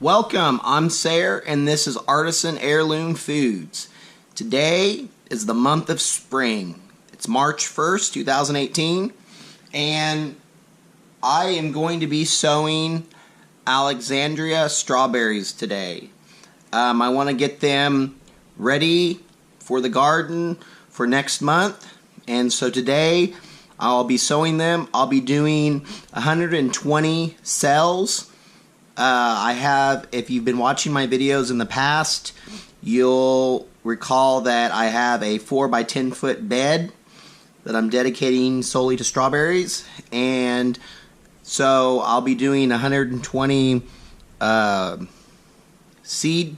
Welcome, I'm Sayer and this is Artisan Heirloom Foods. Today is the month of spring. It's March 1st, 2018, and I am going to be sowing Alexandria Strawberries today. I want to get them ready for the garden for next month, and so today I'll be sowing them. I'll be doing 120 cells. If you've been watching my videos in the past, you'll recall that I have a 4 by 10 foot bed that I'm dedicating solely to strawberries, and so I'll be doing 120 seed,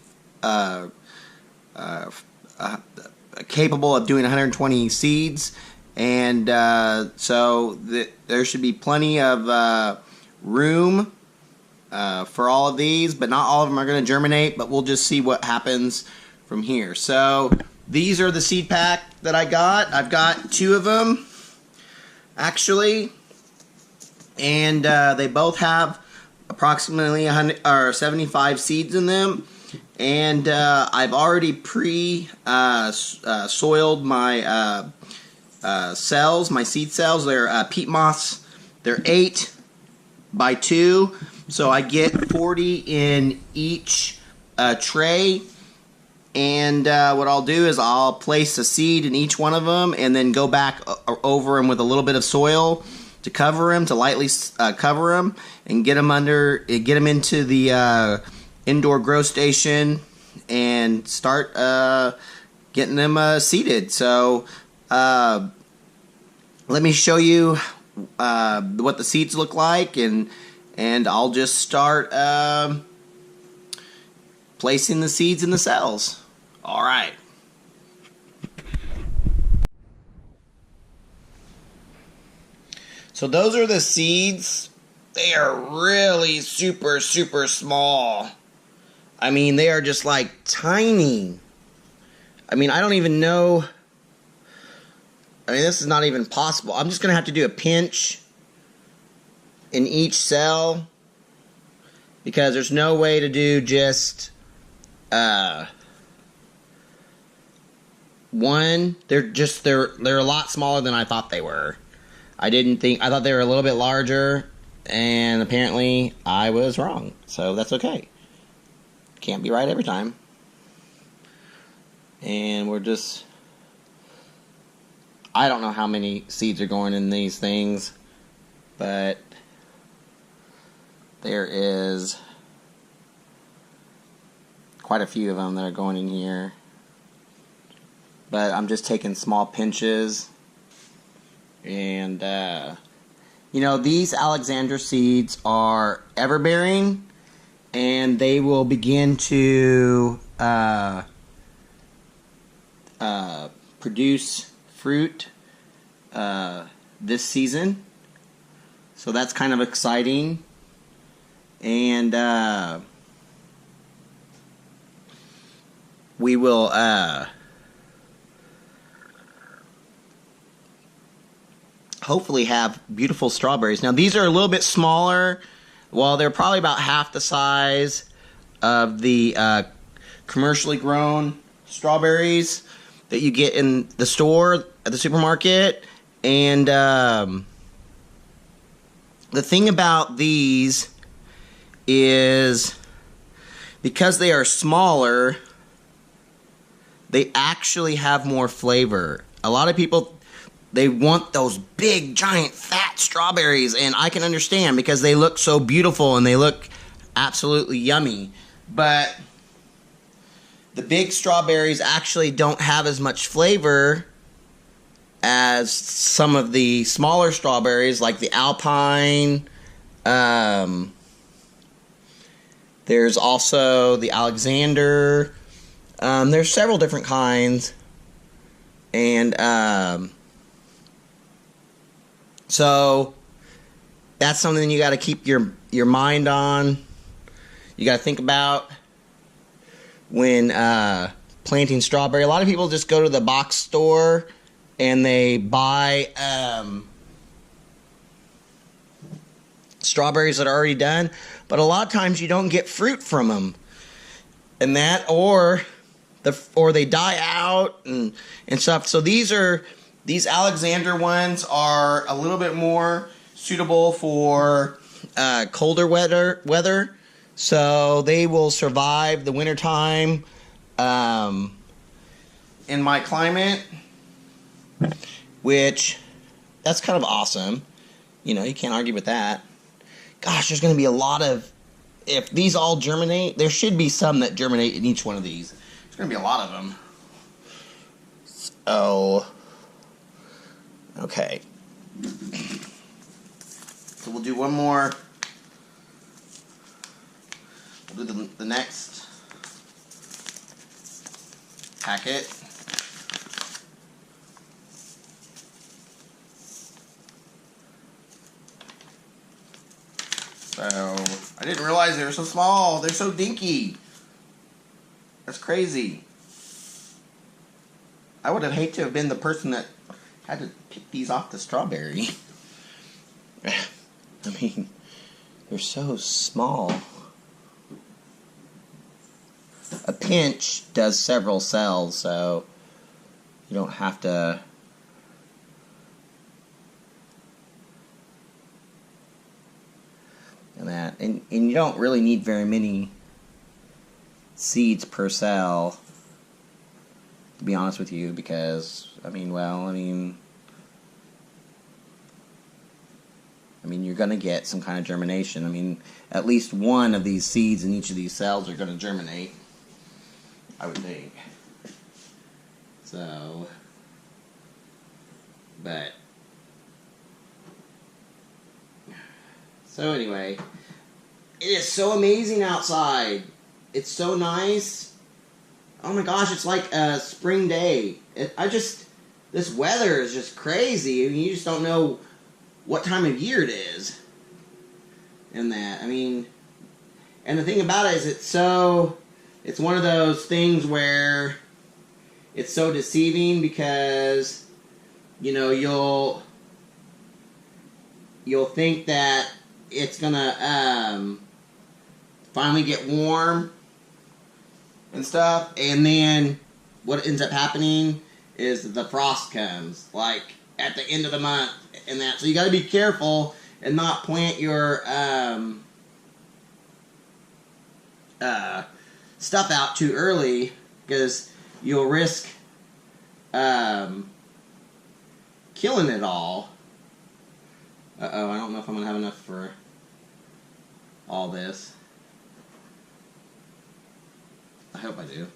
capable of doing 120 seeds, and there should be plenty of room for all of these, but not all of them are going to germinate, but we'll just see what happens from here. So these are the seed pack that I got. I've got 2 of them actually, and they both have approximately 100 or 75 seeds in them, and I've already soiled my cells, my seed cells. They're peat moss. They're 8 by 2. So I get 40 in each tray, and what I'll do is I'll place a seed in each one of them and then go back over them with a little bit of soil to cover them, to lightly cover them, and get them into the indoor grow station and start getting them seeded. So let me show you what the seeds look like, and I'll just start placing the seeds in the cells. Alright. So those are the seeds. They are really super small. I mean, they are just like tiny. I mean, I don't even know. I mean, this is not even possible. I'm just going to have to do a pinch in each cell, because there's no way to do just one. They're a lot smaller than I thought they were. I thought they were a little bit larger, and apparently I was wrong. So that's okay. Can't be right every time. And I don't know how many seeds are going in these things, but there is quite a few of them that are going in here. But I'm just taking small pinches. And, you know, these Alexandria seeds are everbearing, and they will begin to produce fruit this season. So that's kind of exciting. And we will hopefully have beautiful strawberries. Now these are a little bit smaller. Well, they're probably about half the size of the commercially grown strawberries that you get in the store at the supermarket. And the thing about these is, because they are smaller, they actually have more flavor. A lot of people, they want those big, giant, fat strawberries, and I can understand, because they look so beautiful and they look absolutely yummy. But the big strawberries actually don't have as much flavor as some of the smaller strawberries, like the Alpine. There's also the Alexander. There's several different kinds. And so that's something you got to keep your mind on. You got to think about when planting strawberry. A lot of people just go to the box store and they buy strawberries that are already done, but a lot of times you don't get fruit from them, and that or they die out and stuff. So these Alexandria ones are a little bit more suitable for colder weather, so they will survive the wintertime in my climate, which that's kind of awesome. You know, you can't argue with that. Gosh, there's going to be a lot of, if these all germinate, there should be some that germinate in each one of these. There's going to be a lot of them. So, okay. So we'll do one more. We'll do the next packet. So, I didn't realize they were so small. They're so dinky. That's crazy. I would have hated to have been the person that had to pick these off the strawberry. I mean, they're so small. A pinch does several cells, so you don't have to... And you don't really need very many seeds per cell, to be honest with you, because I mean you're gonna get some kind of germination. I mean, at least one of these seeds in each of these cells are gonna germinate, I would think. So, So anyway, it is so amazing outside. It's so nice. Oh my gosh, it's like a spring day. This weather is just crazy. I mean, you just don't know what time of year it is. And the thing about it is it's one of those things where it's so deceiving because, you know, you'll think that it's gonna finally get warm and stuff, and then what ends up happening is the frost comes, like at the end of the month, and that. So you got to be careful and not plant your stuff out too early, because you'll risk killing it all. Uh-oh, I don't know if I'm going to have enough for all this. I hope I do.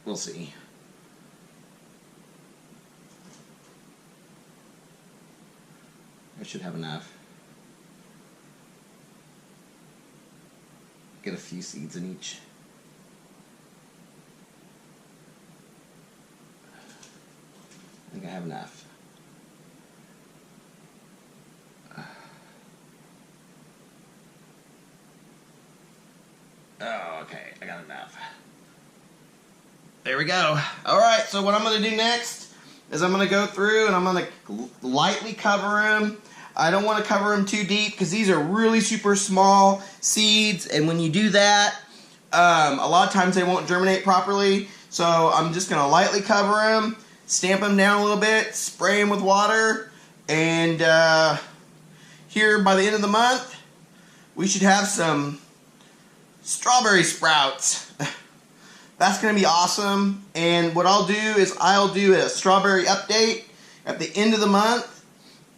We'll see. I should have enough. Get a few seeds in each. I think I have enough. Oh, okay, I got enough. There we go. Alright, so what I'm going to do next is I'm going to go through and I'm going to lightly cover them. I don't want to cover them too deep because these are really super small seeds, and when you do that, a lot of times they won't germinate properly. So I'm just going to lightly cover them, stamp them down a little bit, spray them with water, and here by the end of the month, we should have some strawberry sprouts. That's going to be awesome. And what I'll do is I'll do a strawberry update at the end of the month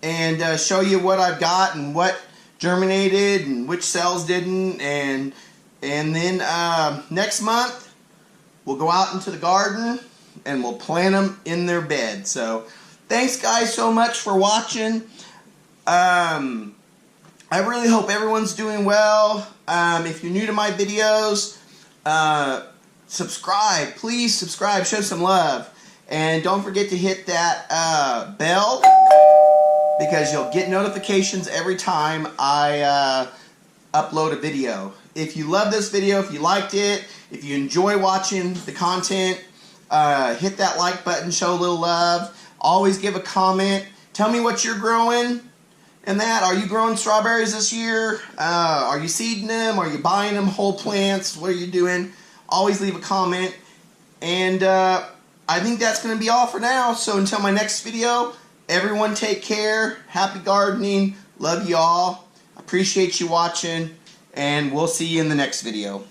and show you what I've got and what germinated and which cells didn't. And then next month we'll go out into the garden and we'll plant them in their bed. So thanks guys so much for watching. I really hope everyone's doing well. If you're new to my videos, subscribe. Please subscribe. Show some love. And don't forget to hit that bell, because you'll get notifications every time I upload a video. If you love this video, if you liked it, if you enjoy watching the content, hit that like button, show a little love. Always give a comment. Tell me what you're growing and that. Are you growing strawberries this year? Are you seeding them? Are you buying them whole plants? What are you doing? Always leave a comment. And I think that's going to be all for now. So until my next video, everyone take care. Happy gardening. Love you all. Appreciate you watching. And we'll see you in the next video.